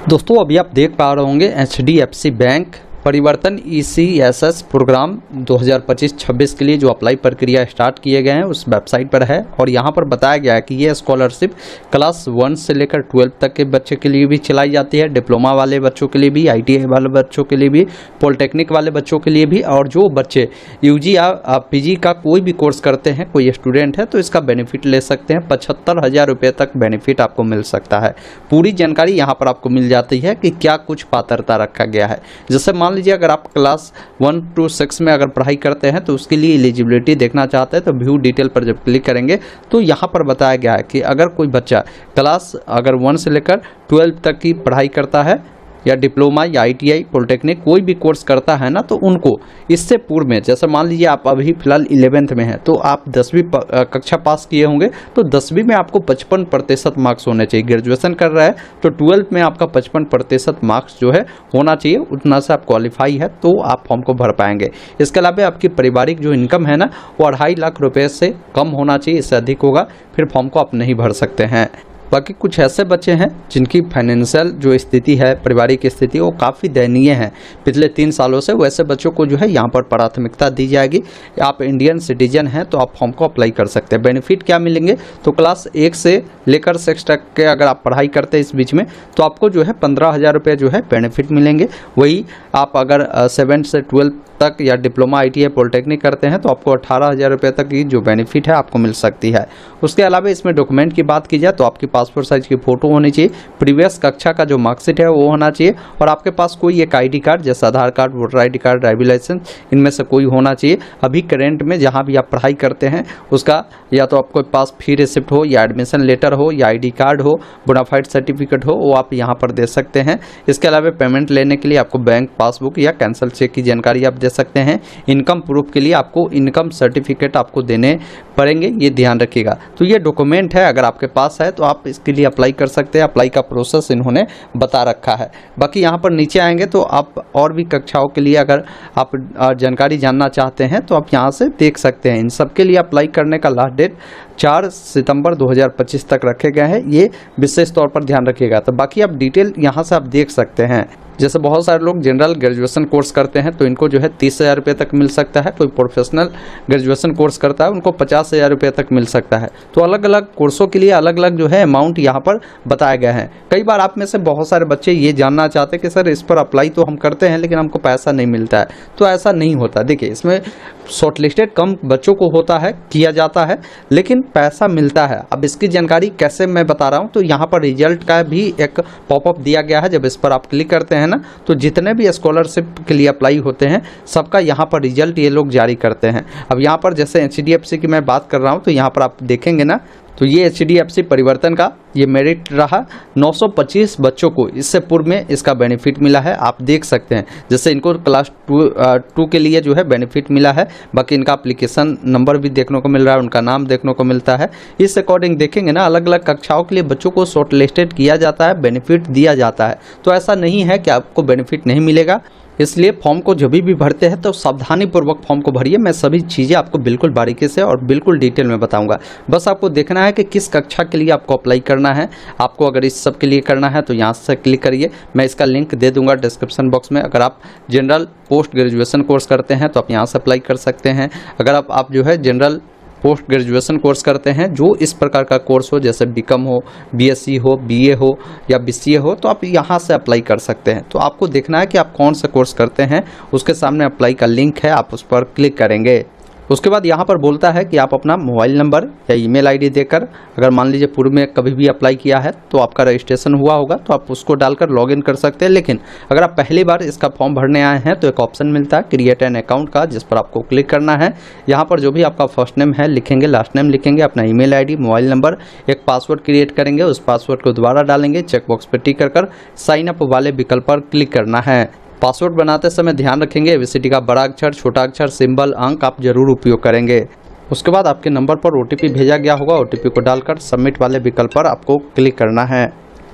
दोस्तों अभी आप देख पा रहे होंगे HDFC बैंक परिवर्तन ECSS प्रोग्राम 2025-26 के लिए जो अप्लाई प्रक्रिया स्टार्ट किए गए हैं उस वेबसाइट पर है। और यहाँ पर बताया गया है कि ये स्कॉलरशिप क्लास 1 से लेकर 12 तक के बच्चे के लिए भी चलाई जाती है, डिप्लोमा वाले बच्चों के लिए भी, ITI वाले बच्चों के लिए भी, पॉलिटेक्निक वाले बच्चों के लिए भी। और जो बच्चे UG या PG का कोई भी कोर्स करते हैं, कोई स्टूडेंट है तो इसका बेनिफिट ले सकते हैं। 75,000 रुपये तक बेनिफिट आपको मिल सकता है। पूरी जानकारी यहाँ पर आपको मिल जाती है कि क्या कुछ पात्रता रखा गया है। जैसे मान लीजिए अगर आप क्लास 1 to 6 में अगर पढ़ाई करते हैं तो उसके लिए एलिजिबिलिटी देखना चाहते हैं तो व्यू डिटेल पर जब क्लिक करेंगे तो यहाँ पर बताया गया है कि अगर कोई बच्चा क्लास अगर 1 से लेकर 12 तक की पढ़ाई करता है या डिप्लोमा या ITI पॉलिटेक्निक कोई भी कोर्स करता है ना, तो उनको इससे पूर्व में, जैसे मान लीजिए आप अभी फिलहाल 11th में हैं तो आप 10वीं कक्षा पास किए होंगे तो 10वीं में आपको 55% मार्क्स होने चाहिए। ग्रेजुएशन कर रहा है तो 12th में आपका 55% मार्क्स जो है होना चाहिए, उतना से आप क्वालिफाई है तो आप फॉर्म को भर पाएंगे। इसके अलावा आपकी पारिवारिक जो इनकम है ना वो 2.5 लाख रुपये से कम होना चाहिए, इससे अधिक होगा फिर फॉर्म को आप नहीं भर सकते हैं। बाकी कुछ ऐसे बच्चे हैं जिनकी फाइनेंशियल जो स्थिति है, पारिवारिक स्थिति वो काफ़ी दयनीय है पिछले 3 सालों से, वैसे बच्चों को जो है यहाँ पर प्राथमिकता दी जाएगी। आप इंडियन सिटीजन हैं तो आप फॉर्म को अप्लाई कर सकते हैं। बेनिफिट क्या मिलेंगे तो क्लास 1 से लेकर 6 तक के अगर आप पढ़ाई करते हैं इस बीच में तो आपको जो है 15,000 रुपये जो है बेनिफिट मिलेंगे। वही आप अगर 7 से 12 तक या डिप्लोमा ITI पॉलिटेक्निक करते हैं तो आपको 18,000 रुपये तक की जो बेनिफिट है आपको मिल सकती है। उसके अलावा इसमें डॉक्यूमेंट की बात की जाए तो आपकी पासपोर्ट साइज की फ़ोटो होनी चाहिए, प्रीवियस कक्षा का जो मार्कशीट है वो होना चाहिए और आपके पास कोई एक ID कार्ड जैसे Aadhaar card, voter ID card, driving licence, इनमें से कोई होना चाहिए। अभी करेंट में जहाँ भी आप पढ़ाई करते हैं उसका या तो आपके पास फी रिसिप्ट हो या एडमिशन लेटर हो या ID कार्ड हो, बोनाफाइड सर्टिफिकेट हो, वो आप यहाँ पर दे सकते हैं। इसके अलावा पेमेंट लेने के लिए आपको बैंक पासबुक या कैंसिल चेक की जानकारी आप दे सकते हैं। इनकम प्रूफ के लिए आपको इनकम सर्टिफिकेट आपको देने पड़ेंगे, ये ध्यान रखिएगा। तो ये डॉक्यूमेंट है, अगर आपके पास है तो आप इसके लिए अप्लाई कर सकते हैं। अप्लाई का प्रोसेस इन्होंने बता रखा है। बाकी यहाँ पर नीचे आएंगे तो आप और भी कक्षाओं के लिए अगर आप जानकारी जानना चाहते हैं तो आप यहाँ से देख सकते हैं। इन सब के लिए अप्लाई करने का लास्ट डेट 4 सितंबर 2025 तक रखे गए हैं, ये विशेष तौर पर ध्यान रखिएगा। तो बाकी आप डिटेल यहाँ से आप देख सकते हैं। जैसे बहुत सारे लोग जनरल ग्रेजुएशन कोर्स करते हैं तो इनको जो है 30,000 रुपये तक मिल सकता है। कोई प्रोफेशनल ग्रेजुएशन कोर्स करता है उनको 50,000 रुपये तक मिल सकता है। तो अलग अलग कोर्सों के लिए अलग अलग जो है अमाउंट यहाँ पर बताया गया है। कई बार आप में से बहुत सारे बच्चे ये जानना चाहते हैं कि सर इस पर अप्लाई तो हम करते हैं लेकिन हमको पैसा नहीं मिलता है, तो ऐसा नहीं होता। देखिए इसमें शॉर्टलिस्टेड कम बच्चों को होता है, किया जाता है, लेकिन पैसा मिलता है। अब इसकी जानकारी कैसे मैं बता रहा हूँ तो यहाँ पर रिजल्ट का भी एक पॉपअप दिया गया है। जब इस पर आप क्लिक करते हैं ना तो जितने भी स्कॉलरशिप के लिए अप्लाई होते हैं सबका यहाँ पर रिजल्ट ये लोग जारी करते हैं। अब यहाँ पर जैसे HDFC की मैं बात कर रहा हूँ तो यहाँ पर आप देखेंगे ना तो ये HDFC परिवर्तन का ये मेरिट रहा 925 बच्चों को इससे पूर्व में इसका बेनिफिट मिला है। आप देख सकते हैं जैसे इनको क्लास 2 के लिए जो है बेनिफिट मिला है। बाकी इनका एप्लीकेशन नंबर भी देखने को मिल रहा है, उनका नाम देखने को मिलता है। इस अकॉर्डिंग देखेंगे ना अलग अलग कक्षाओं के लिए बच्चों को शॉर्ट लिस्टेड किया जाता है, बेनिफिट दिया जाता है। तो ऐसा नहीं है कि आपको बेनिफिट नहीं मिलेगा। इसलिए फॉर्म को जब भी भरते हैं तो सावधानीपूर्वक फॉर्म को भरिए। मैं सभी चीज़ें आपको बिल्कुल बारीकी से और बिल्कुल डिटेल में बताऊंगा। बस आपको देखना है कि किस कक्षा के लिए आपको अप्लाई करना है। आपको अगर इस सब के लिए करना है तो यहाँ से क्लिक करिए, मैं इसका लिंक दे दूंगा डिस्क्रिप्शन बॉक्स में। अगर आप जनरल पोस्ट ग्रेजुएशन कोर्स करते हैं तो आप यहाँ से अप्लाई कर सकते हैं। अगर आप जो है जनरल पोस्ट ग्रेजुएशन कोर्स करते हैं जो इस प्रकार का कोर्स हो, जैसे BCom हो, BSc हो, BA हो या BCA हो, तो आप यहाँ से अप्लाई कर सकते हैं। तो आपको देखना है कि आप कौन सा कोर्स करते हैं, उसके सामने अप्लाई का लिंक है, आप उस पर क्लिक करेंगे। उसके बाद यहाँ पर बोलता है कि आप अपना मोबाइल नंबर या ईमेल आईडी देकर, अगर मान लीजिए पूर्व में कभी भी अप्लाई किया है तो आपका रजिस्ट्रेशन हुआ होगा तो आप उसको डालकर लॉगिन कर सकते हैं। लेकिन अगर आप पहली बार इसका फॉर्म भरने आए हैं तो एक ऑप्शन मिलता है क्रिएट एन अकाउंट का, जिस पर आपको क्लिक करना है। यहाँ पर जो भी आपका फर्स्ट नेम है लिखेंगे, लास्ट नेम लिखेंगे, अपना ईमेल आईडी, मोबाइल नंबर, एक पासवर्ड क्रिएट करेंगे, उस पासवर्ड को दोबारा डालेंगे, चेकबॉक्स पर टिक कर साइन अप वाले विकल्प पर क्लिक करना है। पासवर्ड बनाते समय ध्यान रखेंगे ABCD का बड़ा अक्षर, छोटा अक्षर, सिंबल, अंक आप जरूर उपयोग करेंगे। उसके बाद आपके नंबर पर OTP भेजा गया होगा, OTP को डालकर सबमिट वाले विकल्प पर आपको क्लिक करना है।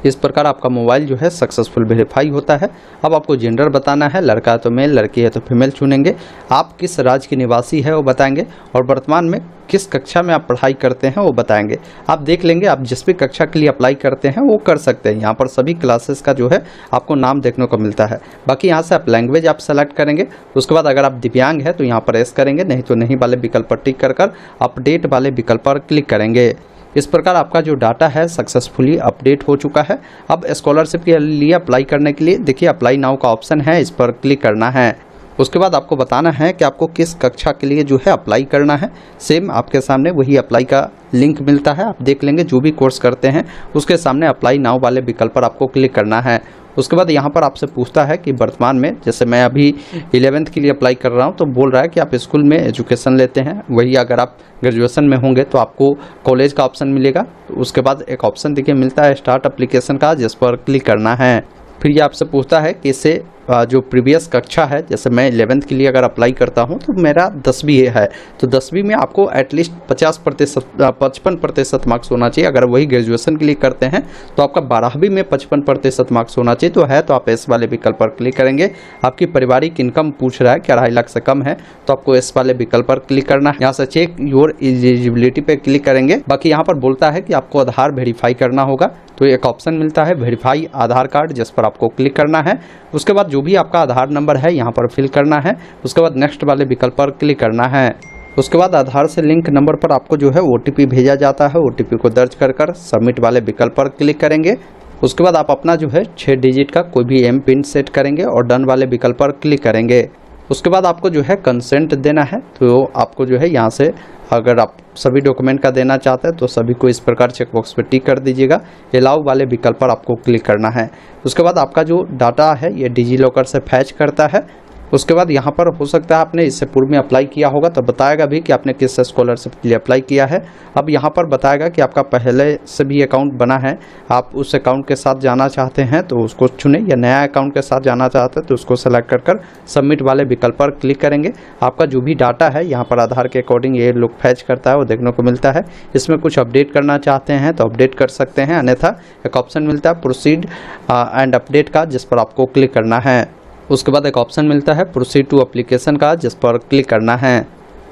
इस प्रकार आपका मोबाइल जो है सक्सेसफुल वेरीफाई होता है। अब आपको जेंडर बताना है, लड़का है तो मेल, लड़की है तो फीमेल चुनेंगे। आप किस राज्य के निवासी है वो बताएंगे और वर्तमान में किस कक्षा में आप पढ़ाई करते हैं वो बताएंगे। आप देख लेंगे आप जिस भी कक्षा के लिए अप्लाई करते हैं वो कर सकते हैं। यहाँ पर सभी क्लासेस का जो है आपको नाम देखने को मिलता है। बाकी यहाँ से आप लैंग्वेज आप सेलेक्ट करेंगे। उसके बाद अगर आप दिव्यांग है तो यहाँ पर एस करेंगे, नहीं तो नहीं वाले विकल्प पर टिक कर अपडेट वाले विकल्प पर क्लिक करेंगे। इस प्रकार आपका जो डाटा है सक्सेसफुली अपडेट हो चुका है। अब स्कॉलरशिप के लिए अप्लाई करने के लिए देखिए अप्लाई नाउ का ऑप्शन है, इस पर क्लिक करना है। उसके बाद आपको बताना है कि आपको किस कक्षा के लिए जो है अप्लाई करना है। सेम आपके सामने वही अप्लाई का लिंक मिलता है, आप देख लेंगे जो भी कोर्स करते हैं उसके सामने अप्लाई नाउ वाले विकल्प पर आपको क्लिक करना है। उसके बाद यहाँ पर आपसे पूछता है कि वर्तमान में, जैसे मैं अभी 11th के लिए अप्लाई कर रहा हूँ तो बोल रहा है कि आप स्कूल में एजुकेशन लेते हैं। वही अगर आप ग्रेजुएशन में होंगे तो आपको कॉलेज का ऑप्शन मिलेगा। तो उसके बाद एक ऑप्शन देखिए मिलता है स्टार्ट एप्लीकेशन का, जिस पर क्लिक करना है। फिर ये आपसे पूछता है कि इससे जो प्रीवियस कक्षा है, जैसे मैं 11th के लिए अगर अप्लाई करता हूं तो मेरा 10वीं है, तो 10वीं में आपको एटलीस्ट 55% मार्क्स होना चाहिए। अगर वही ग्रेजुएशन के लिए करते हैं तो आपका 12वीं में 55% मार्क्स होना चाहिए। तो है तो आप एस वाले विकल्प पर क्लिक करेंगे। आपकी पारिवारिक इनकम पूछ रहा है कि 2.5 लाख से कम है तो आपको एस वाले विकल्प पर क्लिक करना है। यहाँ से चेक योर एलिजिबिलिटी पे क्लिक करेंगे। बाकी यहाँ पर बोलता है कि आपको आधार वेरीफाई करना होगा, तो एक ऑप्शन मिलता है वेरीफाई आधार कार्ड, जिस पर आपको क्लिक करना है। उसके बाद जो भी आपका आधार नंबर है यहाँ पर फिल करना है। उसके बाद नेक्स्ट वाले विकल्प पर क्लिक करना है। उसके बाद आधार से लिंक नंबर पर आपको जो है OTP भेजा जाता है। OTP को दर्ज कर सबमिट वाले विकल्प पर क्लिक करेंगे। उसके बाद आप अपना जो है 6 डिजिट का कोई भी एम पिन सेट करेंगे और डन वाले विकल्प पर क्लिक करेंगे। उसके बाद आपको जो है कंसेंट देना है, तो आपको जो है यहाँ से अगर आप सभी डॉक्यूमेंट का देना चाहते हैं तो सभी को इस प्रकार चेकबॉक्स पे टिक कर दीजिएगा। अलाउ वाले विकल्प पर आपको क्लिक करना है। उसके बाद आपका जो डाटा है ये डिजी लॉकर से फैच करता है। उसके बाद यहाँ पर हो सकता है आपने इससे पूर्व में अप्लाई किया होगा तो बताएगा भी कि आपने किस स्कॉलरशिप के लिए अप्लाई किया है। अब यहाँ पर बताएगा कि आपका पहले से भी अकाउंट बना है, आप उस अकाउंट के साथ जाना चाहते हैं तो उसको चुनें, या नया अकाउंट के साथ जाना चाहते हैं तो उसको सेलेक्ट कर सबमिट वाले विकल्प पर क्लिक करेंगे। आपका जो भी डाटा है यहाँ पर आधार के अकॉर्डिंग ये लोग फैच करता है वो देखने को मिलता है। इसमें कुछ अपडेट करना चाहते हैं तो अपडेट कर सकते हैं, अन्यथा एक ऑप्शन मिलता है प्रोसीड एंड अपडेट का, जिस पर आपको क्लिक करना है। उसके बाद एक ऑप्शन मिलता है प्रोसीड टू एप्लीकेशन का, जिस पर क्लिक करना है।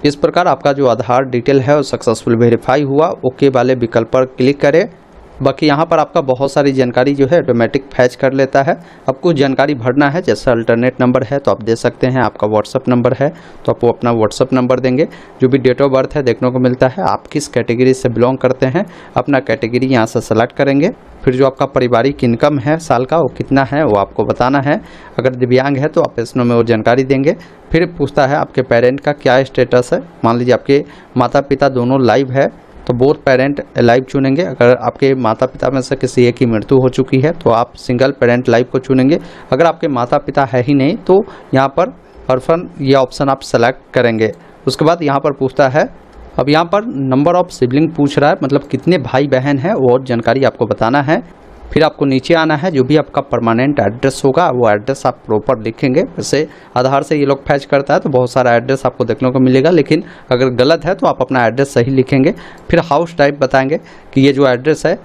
इस प्रकार आपका जो आधार डिटेल है वो सक्सेसफुल वेरीफाई हुआ। ओके वाले विकल्प पर क्लिक करें। बाकी यहाँ पर आपका बहुत सारी जानकारी जो है ऑटोमेटिक फैच कर लेता है। अब कुछ जानकारी भरना है, जैसे अल्टरनेट नंबर है तो आप दे सकते हैं, आपका व्हाट्सअप नंबर है तो आप वो अपना व्हाट्सअप नंबर देंगे। जो भी डेट ऑफ बर्थ है देखने को मिलता है, आप किस कैटेगरी से बिलोंग करते हैं अपना कैटेगरी यहाँ से सेलेक्ट करेंगे। फिर जो आपका पारिवारिक इनकम है साल का वो कितना है वो आपको बताना है। अगर दिव्यांग है तो आप इसमें वो जानकारी देंगे। फिर पूछता है आपके पेरेंट का क्या स्टेटस है। मान लीजिए आपके माता पिता दोनों लाइव है तो बोथ पेरेंट लाइव चुनेंगे। अगर आपके माता पिता में से किसी एक की मृत्यु हो चुकी है तो आप सिंगल पेरेंट लाइव को चुनेंगे। अगर आपके माता पिता है ही नहीं तो यहाँ पर ऑर्फन ये ऑप्शन आप सेलेक्ट करेंगे। उसके बाद यहाँ पर पूछता है, अब यहाँ पर नंबर ऑफ सिबलिंग पूछ रहा है, मतलब कितने भाई बहन हैं वो जानकारी आपको बताना है। फिर आपको नीचे आना है, जो भी आपका परमानेंट एड्रेस होगा वो एड्रेस आप प्रॉपर लिखेंगे। वैसे आधार से ये लोग फैच करता है तो बहुत सारा एड्रेस आपको देखने को मिलेगा, लेकिन अगर गलत है तो आप अपना एड्रेस सही लिखेंगे। फिर हाउस टाइप बताएंगे कि ये जो एड्रेस है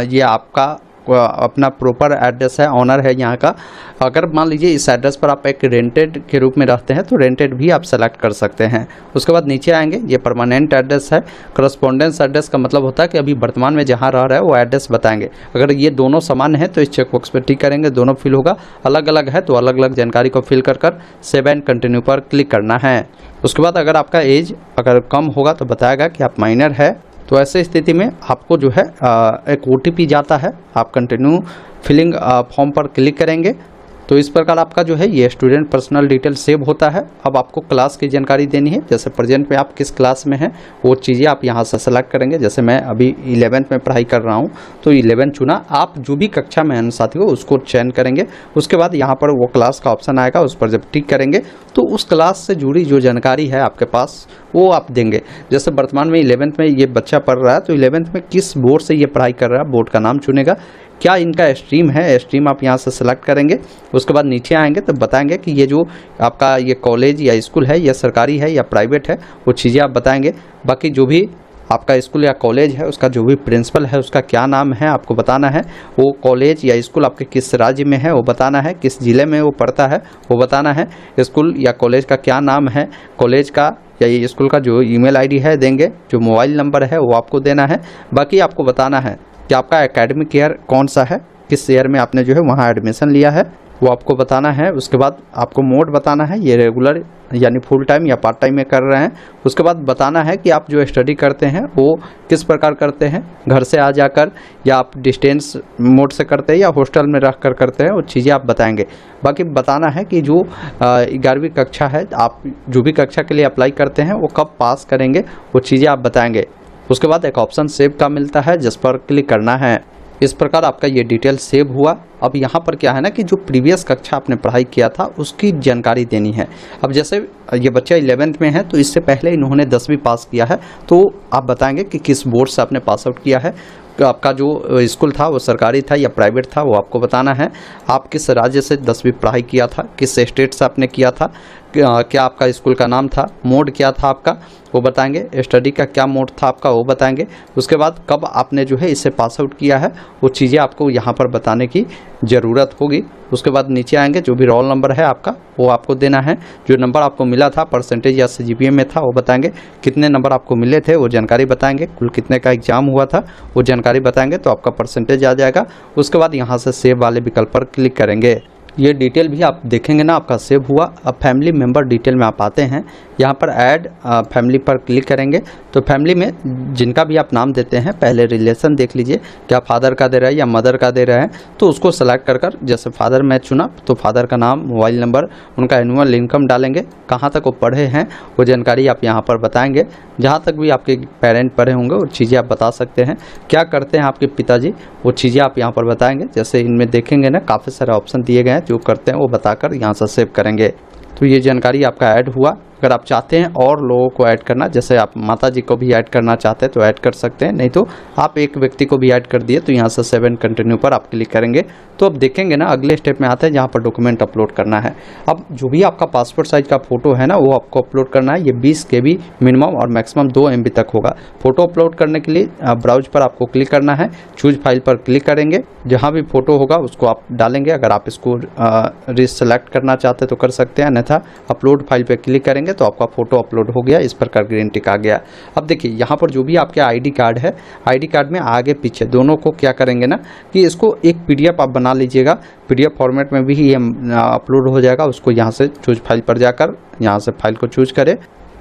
ये आपका अपना प्रॉपर एड्रेस है, ऑनर है यहाँ का। अगर मान लीजिए इस एड्रेस पर आप एक रेंटेड के रूप में रहते हैं तो रेंटेड भी आप सेलेक्ट कर सकते हैं। उसके बाद नीचे आएंगे, ये परमानेंट एड्रेस है। करस्पॉन्डेंस एड्रेस का मतलब होता है कि अभी वर्तमान में जहाँ रह रहा है वो एड्रेस बताएंगे। अगर ये दोनों समान है तो इस चेकबॉक्स पर टिक करेंगे, दोनों फिल होगा। अलग अलग है तो अलग अलग जानकारी को फिल कर सेव एंड कंटिन्यू पर क्लिक करना है। उसके बाद अगर आपका एज अगर कम होगा तो बताएगा कि आप माइनर है, तो ऐसे स्थिति में आपको जो है एक OTP जाता है। आप कंटिन्यू फिलिंग फॉर्म पर क्लिक करेंगे तो इस प्रकार आपका जो है ये स्टूडेंट पर्सनल डिटेल सेव होता है। अब आपको क्लास की जानकारी देनी है, जैसे प्रेजेंट में आप किस क्लास में हैं वो चीज़ें आप यहाँ से सेलेक्ट करेंगे। जैसे मैं अभी 11th में पढ़ाई कर रहा हूँ तो 11 चुना। आप जो भी कक्षा में हैं साथियों उसको चयन करेंगे। उसके बाद यहाँ पर वो क्लास का ऑप्शन आएगा, उस पर जब टिक करेंगे तो उस क्लास से जुड़ी जो जानकारी है आपके पास वो आप देंगे। जैसे वर्तमान में 11th में ये बच्चा पढ़ रहा है तो 11th में किस बोर्ड से ये पढ़ाई कर रहा है, बोर्ड का नाम चुनेगा। क्या इनका स्ट्रीम है, स्ट्रीम आप यहाँ से सेलेक्ट करेंगे। उसके बाद नीचे आएंगे तो बताएंगे कि ये जो आपका ये कॉलेज या स्कूल है या सरकारी है या प्राइवेट है, वो चीज़ें आप बताएंगे। बाकी जो भी आपका स्कूल या कॉलेज है उसका जो भी प्रिंसिपल है उसका क्या नाम है आपको बताना है। वो कॉलेज या स्कूल आपके किस राज्य में है वो बताना है, किस ज़िले में वो पड़ता है वो बताना है। स्कूल या कॉलेज का क्या नाम है, कॉलेज का या ये स्कूल का जो ईमेल आईडी है देंगे, जो मोबाइल नंबर है वो आपको देना है। बाकी आपको बताना है कि आपका एकेडमिक ईयर कौन सा है, किस ईयर में आपने जो है वहाँ एडमिशन लिया है वो आपको बताना है। उसके बाद आपको मोड बताना है, ये रेगुलर यानी फुल टाइम या पार्ट टाइम में कर रहे हैं। उसके बाद बताना है कि आप जो स्टडी करते हैं वो किस प्रकार करते हैं, घर से आ जाकर या आप डिस्टेंस मोड से करते हैं या हॉस्टल में रह कर करते हैं, वो चीज़ें आप बताएंगे। बाकी बताना है कि जो 11वीं कक्षा है, आप जो भी कक्षा के लिए अप्लाई करते हैं वो कब पास करेंगे वो चीज़ें आप बताएंगे। उसके बाद एक ऑप्शन सेव का मिलता है जिस पर क्लिक करना है। इस प्रकार आपका ये डिटेल सेव हुआ। अब यहाँ पर क्या है ना कि जो प्रीवियस कक्षा आपने पढ़ाई किया था उसकी जानकारी देनी है। अब जैसे ये बच्चा 11th में है तो इससे पहले इन्होंने 10वीं पास किया है, तो आप बताएंगे कि किस बोर्ड से आपने पास आउट किया है, आपका जो स्कूल था वो सरकारी था या प्राइवेट था वो आपको बताना है। आप किस राज्य से 10वीं पढ़ाई किया था, किस स्टेट से आपने किया था, क्या आपका स्कूल का नाम था, मोड क्या था आपका वो बताएंगे, स्टडी का क्या मोड था आपका वो बताएंगे। उसके बाद कब आपने जो है इससे पास आउट किया है वो चीज़ें आपको यहाँ पर बताने की ज़रूरत होगी। उसके बाद नीचे आएंगे, जो भी रोल नंबर है आपका वो आपको देना है, जो नंबर आपको मिला था परसेंटेज या CGPA में था वो बताएंगे, कितने नंबर आपको मिले थे वो जानकारी बताएंगे, कुल कितने का एग्ज़ाम हुआ था वो जानकारी बताएंगे, तो आपका परसेंटेज आ जाएगा। उसके बाद यहाँ से सेव वाले विकल्प पर क्लिक करेंगे। ये डिटेल भी आप देखेंगे ना आपका सेव हुआ। अब फैमिली मेंबर डिटेल में आप आते हैं, यहाँ पर ऐड फैमिली पर क्लिक करेंगे तो फैमिली में जिनका भी आप नाम देते हैं पहले रिलेशन देख लीजिए, क्या फादर का दे रहा है या मदर का दे रहा है, तो उसको सेलेक्ट कर जैसे फादर मैं चुना तो फादर का नाम, मोबाइल नंबर, उनका एनुअल इनकम डालेंगे, कहाँ तक वो पढ़े हैं वो जानकारी आप यहाँ पर बताएंगे। जहाँ तक भी आपके पेरेंट पढ़े होंगे वो चीज़ें आप बता सकते हैं। क्या करते हैं आपके पिताजी वो चीज़ें आप यहाँ पर बताएंगे। जैसे इनमें देखेंगे ना काफ़ी सारे ऑप्शन दिए गए हैं, जो करते हैं वो बताकर यहाँ से सेव करेंगे। तो ये जानकारी आपका ऐड हुआ। अगर आप चाहते हैं और लोगों को ऐड करना, जैसे आप माता जी को भी ऐड करना चाहते हैं तो ऐड कर सकते हैं, नहीं तो आप एक व्यक्ति को भी ऐड कर दिए। तो यहाँ से 7 कंटिन्यू पर आप क्लिक करेंगे तो अब देखेंगे ना अगले स्टेप में आते हैं जहाँ पर डॉक्यूमेंट अपलोड करना है। अब जो भी आपका पासपोर्ट साइज का फ़ोटो है ना वो आपको अपलोड करना है। ये 20 KB मिनिमम और मैक्सिमम 2 MB तक होगा। फ़ोटो अपलोड करने के लिए ब्राउज पर आपको क्लिक करना है, चूज फाइल पर क्लिक करेंगे, जहाँ भी फ़ोटो होगा उसको आप डालेंगे। अगर आप इसको रिसेलेक्ट करना चाहते तो कर सकते हैं, अन्यथा अपलोड फाइल पर क्लिक करेंगे तो आपका फ़ोटो अपलोड हो गया। इस प्रकार ग्रीन टिक आ गया। अब देखिए यहाँ पर जो भी आपके ID कार्ड है, ID कार्ड में आगे पीछे दोनों को क्या करेंगे ना कि इसको एक PDF आप बना लीजिएगा। PDF फॉर्मेट में भी ये अपलोड हो जाएगा। उसको यहाँ से चूज फाइल पर जाकर यहाँ से फाइल को चूज करें,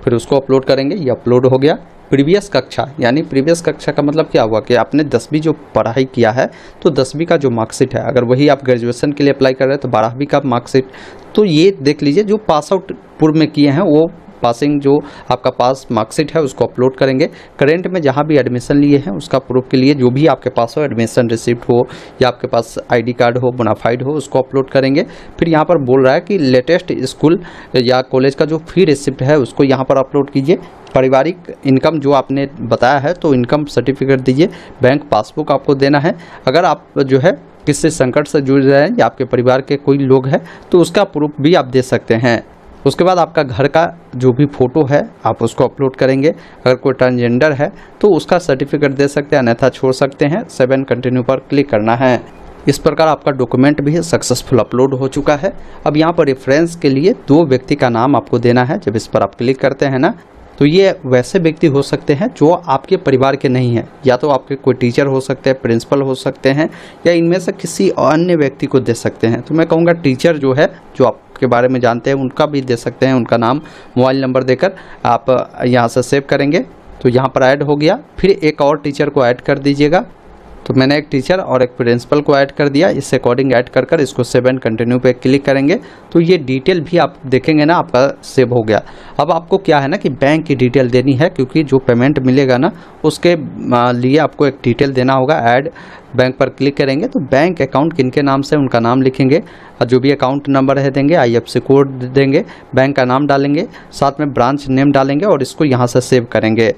फिर उसको अपलोड करेंगे। ये अपलोड हो गया। प्रीवियस कक्षा यानी प्रीवियस कक्षा का मतलब क्या हुआ कि आपने 10वीं जो पढ़ाई किया है तो 10वीं का जो मार्कशीट है, अगर वही आप ग्रेजुएशन के लिए अप्लाई कर रहे हैं तो 12वीं का मार्कशीट, तो ये देख लीजिए जो पास आउट पूर्व में किए हैं वो पासिंग जो आपका पास मार्कशीट है उसको अपलोड करेंगे। करेंट में जहाँ भी एडमिशन लिए हैं उसका प्रूफ के लिए जो भी आपके पास हो, एडमिशन रिसिप्ट हो या आपके पास ID कार्ड हो, बोनाफाइड हो, उसको अपलोड करेंगे। फिर यहाँ पर बोल रहा है कि लेटेस्ट स्कूल या कॉलेज का जो फी रिसिप्ट है उसको यहाँ पर अपलोड कीजिए। पारिवारिक इनकम जो आपने बताया है तो इनकम सर्टिफिकेट दीजिए। बैंक पासबुक आपको देना है। अगर आप जो है किसी संकट से जूझ रहे हैं या आपके परिवार के कोई लोग हैं तो उसका प्रूफ भी आप दे सकते हैं। उसके बाद आपका घर का जो भी फ़ोटो है आप उसको अपलोड करेंगे। अगर कोई ट्रांसजेंडर है तो उसका सर्टिफिकेट दे सकते हैं, अन्यथा छोड़ सकते हैं। 7 कंटिन्यू पर क्लिक करना है। इस प्रकार आपका डॉक्यूमेंट भी सक्सेसफुल अपलोड हो चुका है। अब यहाँ पर रेफरेंस के लिए 2 व्यक्ति का नाम आपको देना है। जब इस पर आप क्लिक करते हैं ना तो ये वैसे व्यक्ति हो सकते हैं जो आपके परिवार के नहीं हैं, या तो आपके कोई टीचर हो सकते हैं, प्रिंसिपल हो सकते हैं, या इनमें से किसी अन्य व्यक्ति को दे सकते हैं। तो मैं कहूँगा टीचर जो है जो आपके बारे में जानते हैं उनका भी दे सकते हैं। उनका नाम, मोबाइल नंबर देकर आप यहाँ से सेव करेंगे तो यहाँ पर ऐड हो गया। फिर एक और टीचर को ऐड कर दीजिएगा। तो मैंने एक टीचर और एक प्रिंसिपल को ऐड कर दिया। इस अकॉर्डिंग ऐड कर इसको 7 कंटिन्यू पे क्लिक करेंगे तो ये डिटेल भी आप देखेंगे ना आपका सेव हो गया। अब आपको क्या है ना कि बैंक की डिटेल देनी है, क्योंकि जो पेमेंट मिलेगा ना उसके लिए आपको एक डिटेल देना होगा। ऐड बैंक पर क्लिक करेंगे तो बैंक अकाउंट किनके नाम से उनका नाम लिखेंगे और जो भी अकाउंट नंबर है देंगे, IFSC कोड देंगे, बैंक का नाम डालेंगे, साथ में ब्रांच नेम डालेंगे और इसको यहाँ से सेव करेंगे।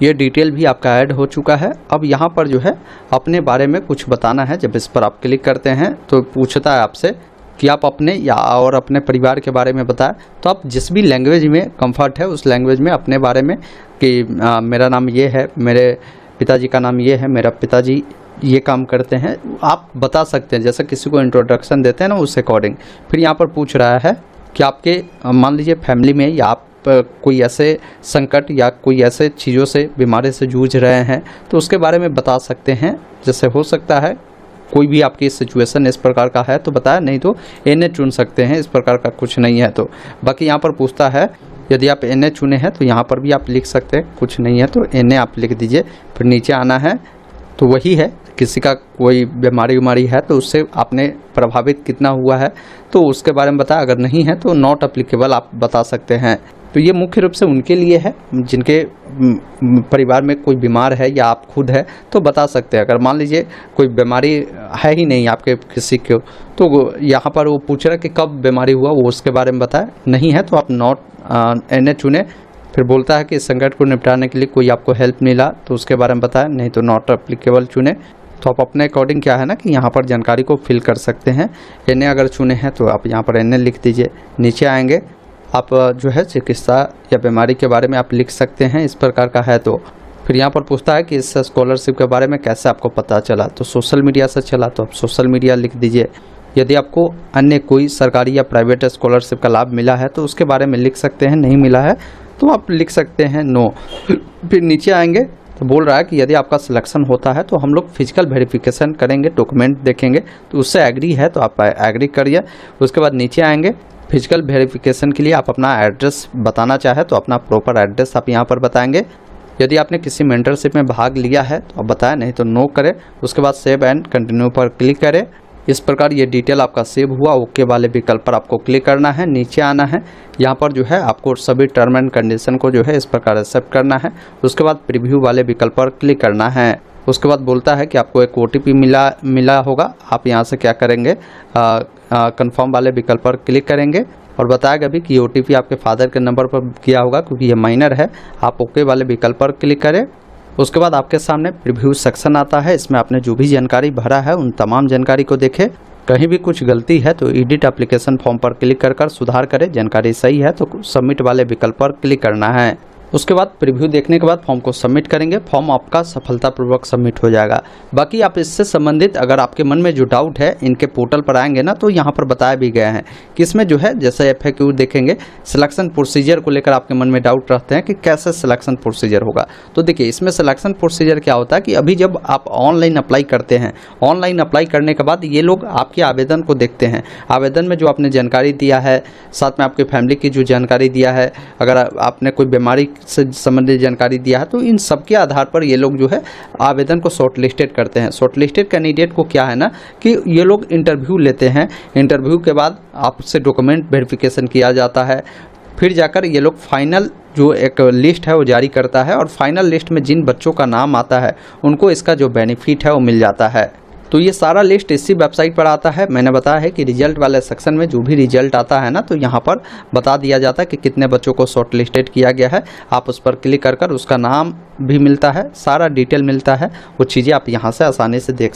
ये डिटेल भी आपका ऐड हो चुका है। अब यहाँ पर जो है अपने बारे में कुछ बताना है। जब इस पर आप क्लिक करते हैं तो पूछता है आपसे कि आप अपने या और अपने परिवार के बारे में बताएं। तो आप जिस भी लैंग्वेज में कंफर्ट है उस लैंग्वेज में अपने बारे में कि मेरा नाम ये है, मेरे पिताजी का नाम ये है, मेरा पिताजी ये काम करते हैं, आप बता सकते हैं। जैसे किसी को इंट्रोडक्शन देते हैं ना, उस अकॉर्डिंग। फिर यहाँ पर पूछ रहा है कि आपके मान लीजिए फैमिली में या आप कोई ऐसे संकट या कोई ऐसे चीज़ों से, बीमारी से जूझ रहे हैं तो उसके बारे में बता सकते हैं। जैसे हो सकता है कोई भी आपकी सिचुएशन इस प्रकार का है तो बताया, नहीं तो एनए चुन सकते हैं, इस प्रकार का कुछ नहीं है तो। बाकी यहाँ पर पूछता है यदि आप एनए चुने हैं तो यहाँ पर भी आप लिख सकते हैं, कुछ नहीं है तो एनए आप लिख दीजिए। फिर नीचे आना है तो वही है, किसी का कोई बीमारी है तो उससे आपने प्रभावित कितना हुआ है तो उसके बारे में बताया। अगर नहीं है तो नॉट अप्लीकेबल आप बता सकते हैं। तो ये मुख्य रूप से उनके लिए है जिनके परिवार में कोई बीमार है या आप खुद है तो बता सकते हैं। अगर मान लीजिए कोई बीमारी है ही नहीं आपके किसी को, तो यहाँ पर वो पूछ रहा है कि कब बीमारी हुआ, वो उसके बारे में बताए। नहीं है तो आप नॉट एनए चुने। फिर बोलता है कि इस संकट को निपटाने के लिए कोई आपको हेल्प मिला तो उसके बारे में बताएं, नहीं तो नॉट एप्लीकेबल चुने। तो आप अपने अकॉर्डिंग क्या है ना कि यहाँ पर जानकारी को फिल कर सकते हैं। एनए अगर चुने हैं तो आप यहाँ पर एनए लिख दीजिए। नीचे आएंगे आप जो है चिकित्सा या बीमारी के बारे में आप लिख सकते हैं, इस प्रकार का है तो। फिर यहाँ पर पूछता है कि इस स्कॉलरशिप के बारे में कैसे आपको पता चला, तो सोशल मीडिया से चला तो आप सोशल मीडिया लिख दीजिए। यदि आपको अन्य कोई सरकारी या प्राइवेट स्कॉलरशिप का लाभ मिला है तो उसके बारे में लिख सकते हैं, नहीं मिला है तो आप लिख सकते हैं नो। फिर नीचे आएंगे तो बोल रहा है कि यदि आपका सिलेक्शन होता है तो हम लोग फिजिकल वेरिफिकेशन करेंगे, डॉक्यूमेंट देखेंगे, तो उससे एग्री है तो आप एग्री करिए। उसके बाद नीचे आएंगे, फिजिकल वेरिफिकेशन के लिए आप अपना एड्रेस बताना चाहे तो अपना प्रॉपर एड्रेस आप यहाँ पर बताएंगे। यदि आपने किसी मेंटरशिप में भाग लिया है तो आप बताएं, नहीं तो नो करें। उसके बाद सेव एंड कंटिन्यू पर क्लिक करें। इस प्रकार ये डिटेल आपका सेव हुआ। ओके वाले विकल्प पर आपको क्लिक करना है, नीचे आना है। यहाँ पर जो है आपको सभी टर्म एंड कंडीशन को जो है इस प्रकार एक्सेप्ट करना है। उसके बाद प्रीव्यू वाले विकल्प पर क्लिक करना है। उसके बाद बोलता है कि आपको एक OTP मिला होगा। आप यहाँ से क्या करेंगे, कंफर्म वाले विकल्प पर क्लिक करेंगे और बताएगा भी कि OTP आपके फादर के नंबर पर किया होगा क्योंकि ये माइनर है। आप ओके वाले विकल्प पर क्लिक करें। उसके बाद आपके सामने प्रीव्यू सेक्शन आता है। इसमें आपने जो भी जानकारी भरा है उन तमाम जानकारी को देखें। कहीं भी कुछ गलती है तो एडिट एप्लीकेशन फॉर्म पर क्लिक कर सुधार करें। जानकारी सही है तो सबमिट वाले विकल्प पर क्लिक करना है। उसके बाद प्रीव्यू देखने के बाद फॉर्म को सबमिट करेंगे। फॉर्म आपका सफलतापूर्वक सबमिट हो जाएगा। बाकी आप इससे संबंधित अगर आपके मन में जो डाउट है, इनके पोर्टल पर आएंगे ना तो यहाँ पर बताया भी गया है कि इसमें जो है जैसे FAQ देखेंगे, सिलेक्शन प्रोसीजर को लेकर आपके मन में डाउट रहते हैं कि कैसे सिलेक्शन प्रोसीजर होगा। तो देखिए इसमें सिलेक्शन प्रोसीजर क्या होता है कि अभी जब आप ऑनलाइन अप्लाई करते हैं, ऑनलाइन अप्लाई करने के बाद ये लोग आपके आवेदन को देखते हैं। आवेदन में जो आपने जानकारी दिया है, साथ में आपके फैमिली की जो जानकारी दिया है, अगर आपने कोई बीमारी से संबंधित जानकारी दिया है, तो इन सब के आधार पर ये लोग जो है आवेदन को शॉर्टलिस्टेड करते हैं। शॉर्टलिस्टेड कैंडिडेट को क्या है ना कि ये लोग इंटरव्यू लेते हैं। इंटरव्यू के बाद आपसे डॉक्यूमेंट वेरिफिकेशन किया जाता है। फिर जाकर ये लोग फाइनल जो एक लिस्ट है वो जारी करता है और फाइनल लिस्ट में जिन बच्चों का नाम आता है उनको इसका जो बेनिफिट है वो मिल जाता है। तो ये सारा लिस्ट इसी वेबसाइट पर आता है। मैंने बताया है कि रिजल्ट वाले सेक्शन में जो भी रिजल्ट आता है ना तो यहाँ पर बता दिया जाता है कि कितने बच्चों को शॉर्टलिस्टेड किया गया है। आप उस पर क्लिक कर उसका नाम भी मिलता है, सारा डिटेल मिलता है। वो चीज़ें आप यहाँ से आसानी से देख सकते हैं।